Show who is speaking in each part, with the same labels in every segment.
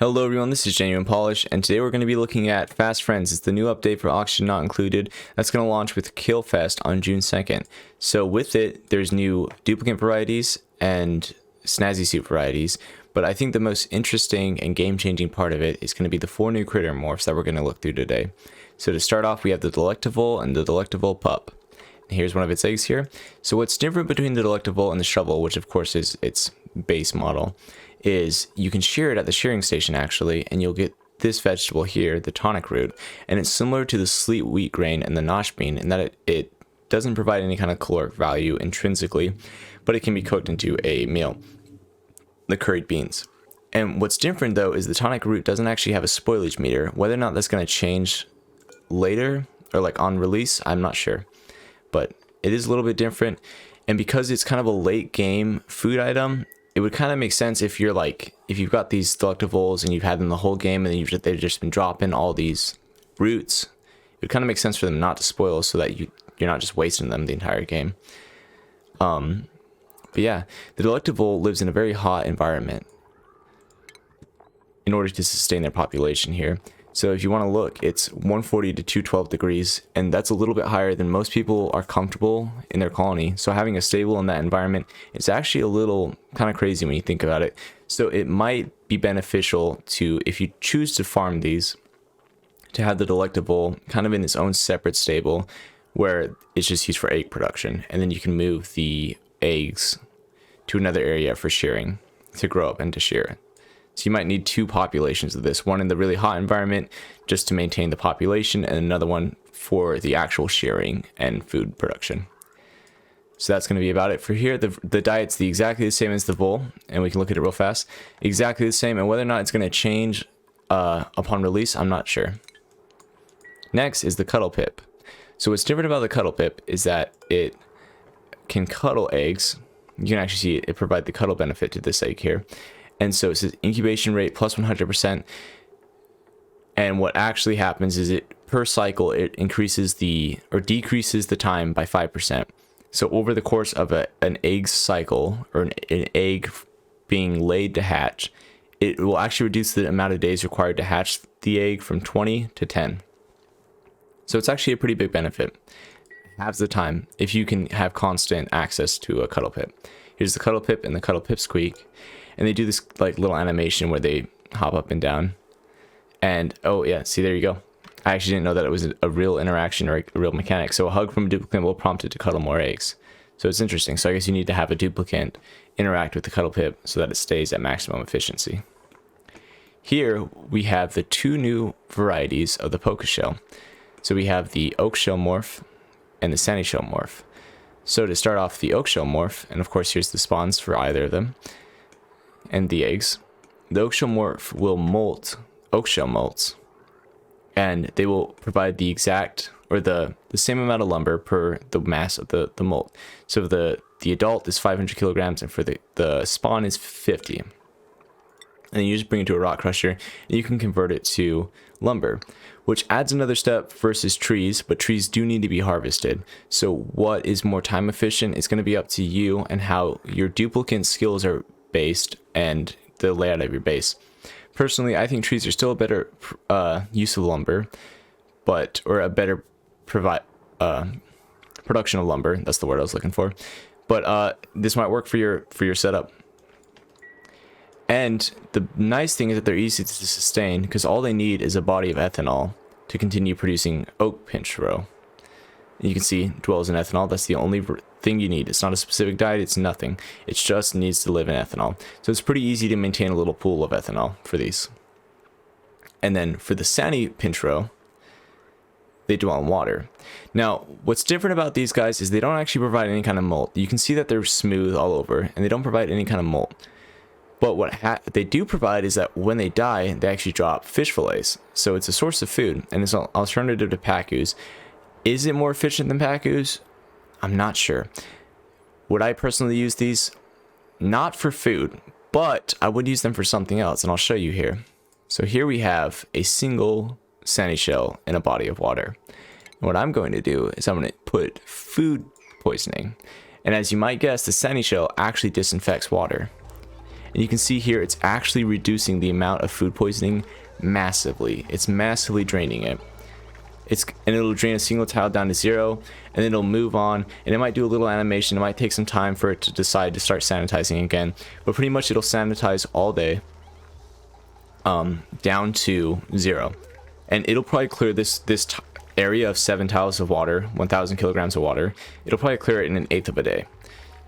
Speaker 1: Hello everyone, this is Genuine Polish, and today we're going to be looking at Fast Friends. It's the new update for Oxygen Not Included that's going to launch with Killfest on June 2nd. So with it, there's new duplicate varieties and snazzy suit varieties, but I think the most interesting and game-changing part of it is going to be the 4 new critter morphs that we're going to look through today. So to start off, we have the Delectable and the Delectable Pup. Here's one of its eggs here. So what's different between the Delectable and the Shovel, which of course is its base model, is you can shear it at the shearing station actually, and you'll get this vegetable here, the tonic root, and it's similar to the sleet wheat grain and the nosh bean in that it doesn't provide any kind of caloric value intrinsically, but it can be cooked into a meal, the curried beans. And what's different though is the tonic root doesn't actually have a spoilage meter. Whether or not that's going to change later or like on release, I'm not sure, but it is a little bit different. And because it's kind of a late game food item, it would kind of make sense if you're like, if you've got these Delectables and you've had them the whole game and then they've just been dropping all these roots, it would kind of make sense for them not to spoil so that you're not just wasting them the entire game. But yeah, the Delectable lives in a very hot environment in order to sustain their population here. So if you want to look, it's 140 to 212 degrees, and that's a little bit higher than most people are comfortable in their colony. So having a stable in that environment is actually a little kind of crazy when you think about it. So it might be beneficial to, if you choose to farm these, to have the Delectable kind of in its own separate stable where it's just used for egg production, and then you can move the eggs to another area for shearing to grow up and to shear. So you might need 2 populations of this, one in the really hot environment just to maintain the population, and another one for the actual shearing and food production. So that's going to be about it for here. The diet's exactly the same as the bull, and we can look at it real fast. Exactly the same, and whether or not it's going to change upon release, I'm not sure. Next is the Cuddle Pip. So what's different about the Cuddle Pip is that it can cuddle eggs. You can actually see it provide the cuddle benefit to this egg here. And so it says incubation rate plus 100%. And what actually happens is per cycle, it increases or decreases the time by 5%. So over the course of an egg cycle, or an egg being laid to hatch, it will actually reduce the amount of days required to hatch the egg from 20 to 10. So it's actually a pretty big benefit. Halves the time if you can have constant access to a Cuddle Pip. Here's the Cuddle Pip and the Cuddle Pip Squeak. And they do this like little animation where they hop up and down. And oh yeah, see, there you go. I actually didn't know that it was a real interaction or a real mechanic. So a hug from a duplicate will prompt it to cuddle more eggs. So it's interesting. So I guess you need to have a duplicate interact with the Cuddle Pip so that it stays at maximum efficiency. Here we have the 2 new varieties of the Poké Shell. So we have the Oak Shell Morph and the Sandy Shell Morph. So to start off, the Oak Shell Morph, and of course here's the spawns for either of them, and the eggs. The Oak Shell Morph will molt oak shell molts, and they will provide the exact or the same amount of lumber per the mass of the molt. So the adult is 500 kilograms, and for the spawn is 50. And then you just bring it to a rock crusher, and you can convert it to lumber, which adds another step versus trees, but trees do need to be harvested. So what is more time efficient is going to be up to you and how your duplicate skills are based and the layout of your base. Personally, I think trees are still a better use of lumber, or a better production of lumber. That's the word I was looking for. But this might work for your setup. And the nice thing is that they're easy to sustain because all they need is a body of ethanol to continue producing oak pinch row. You can see it dwells in ethanol. That's the only thing you need. It's not a specific diet. It's nothing. It just needs to live in ethanol. So it's pretty easy to maintain a little pool of ethanol for these. And then for the Sandy pinch row, they dwell in water. Now, what's different about these guys is they don't actually provide any kind of molt. You can see that they're smooth all over, and they don't provide any kind of molt. But what they do provide is that when they die, they actually drop fish fillets. So it's a source of food, and it's an alternative to pacus. Is it more efficient than pacus? I'm not sure. Would I personally use these? Not for food, but I would use them for something else, and I'll show you here. So here we have a single sandy shell in a body of water. And what I'm going to do is I'm going to put food poisoning. And as you might guess, the sandy shell actually disinfects water. And you can see here it's actually reducing the amount of food poisoning massively. It's massively draining it. And it'll drain a single tile down to 0, and then it'll move on, and it might do a little animation. It might take some time for it to decide to start sanitizing again, but pretty much it'll sanitize all day down to 0, and it'll probably clear this area of 7 tiles of water, 1,000 kilograms of water. It'll probably clear it in 1/8 of a day.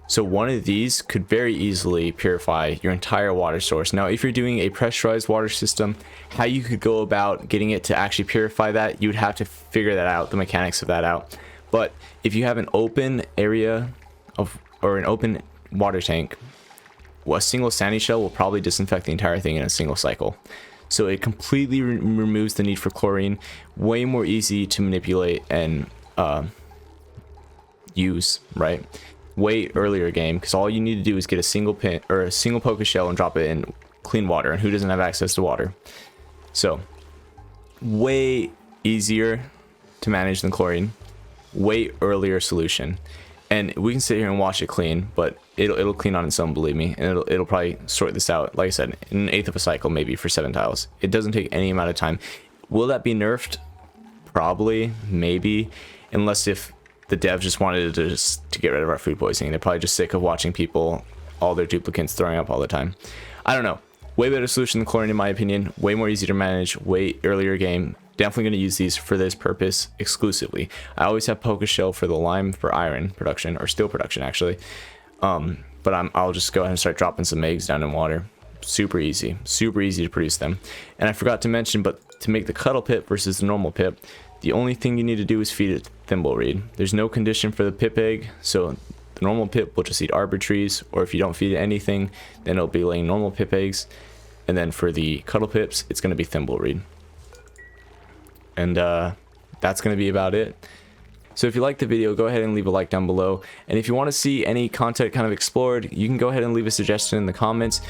Speaker 1: So one of these could very easily purify your entire water source. Now, if you're doing a pressurized water system, how you could go about getting it to actually purify that, you would have to figure that out, the mechanics of that out. But if you have an open area or an open water tank, a single sandy shell will probably disinfect the entire thing in a single cycle. So it completely removes the need for chlorine. Way more easy to manipulate and use, right? Way earlier game, because all you need to do is get a single pin or a single poker shell and drop it in clean water, and who doesn't have access to water? So way easier to manage than chlorine, way earlier solution, and we can sit here and watch it clean, but it'll clean on its own, believe me, and it'll probably sort this out, like I said, in 1/8 of a cycle, maybe for 7 tiles. It doesn't take any amount of time. Will that be nerfed? Probably, maybe, unless if the devs just wanted to get rid of our food poisoning. They're probably just sick of watching people, all their duplicates throwing up all the time. I don't know. Way better solution than chlorine in my opinion. Way more easy to manage. Way earlier game. Definitely going to use these for this purpose exclusively. I always have poker shell for the lime for iron production, or steel production actually. But I'll just go ahead and start dropping some eggs down in water. Super easy to produce them. And I forgot to mention, but to make the Cuddle Pip versus the normal Pip, the only thing you need to do is feed it thimbleweed. There's no condition for the Pip egg, so the normal Pip will just eat arbor trees, or if you don't feed it anything, then it'll be laying normal Pip eggs. And then for the Cuddle Pips, it's going to be thimbleweed. And that's going to be about it. So if you liked the video, go ahead and leave a like down below. And if you want to see any content kind of explored, you can go ahead and leave a suggestion in the comments.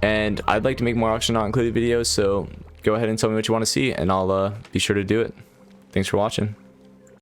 Speaker 1: And I'd like to make more auction not included videos, so go ahead and tell me what you want to see, and I'll be sure to do it. Thanks for watching.